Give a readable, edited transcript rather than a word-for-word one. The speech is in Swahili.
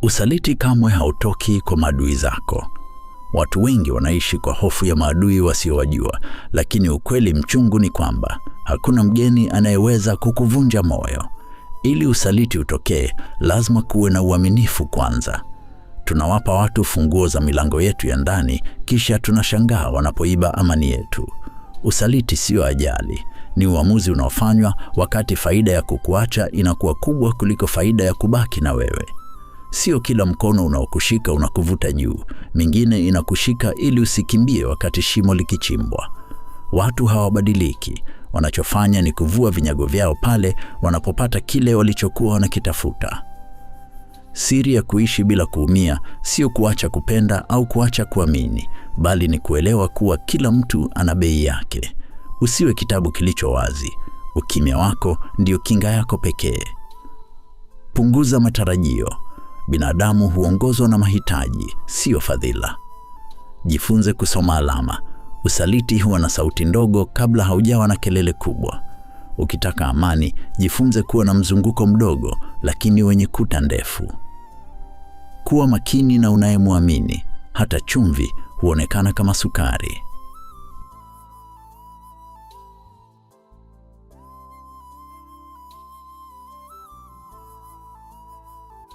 Usaliti kamwe hautoki kwa maadui zako. Watu wengi wanaishi kwa hofu ya maadui wasiowajua, lakini ukweli mchungu ni kwamba hakuna mgeni anayeweza kukuvunja moyo. Ili usaliti utokee, lazima kuwe na uaminifu kwanza. Tunawapa watu funguo za milango yetu ya ndani, kisha tunashangaa wanapoiba amani yetu. Usaliti sio ajali, ni uamuzi unaofanywa wakati faida ya kukuacha inakuwa kubwa kuliko faida ya kubaki na wewe. Sio kila mkono unaokushika unakuvuta juu, mingine inakushika ili usikimbie wakati shimo likichimbwa. Watu hawabadiliki, wanachofanya ni kuvua vinyago vyao pale wanapopata kile walichokuwa wanakitafuta. Siri ya kuishi bila kuumia sio kuacha kupenda au kuacha kuamini, bali ni kuelewa kuwa kila mtu ana bei yake. Usiwe kitabu kilicho wazi. Ukimya wako ndio kinga yako pekee. Punguza matarajio. Binadamu huongozwa na mahitaji, sio fadhila. Jifunze kusoma alama. Usaliti huwa na sauti ndogo kabla haujawa na kelele kubwa. Ukitaka amani, jifunze kuwa na mzunguko mdogo lakini wenye kuta ndefu. Kuwa makini na unayemwamini. Hata chumvi huonekana kama sukari.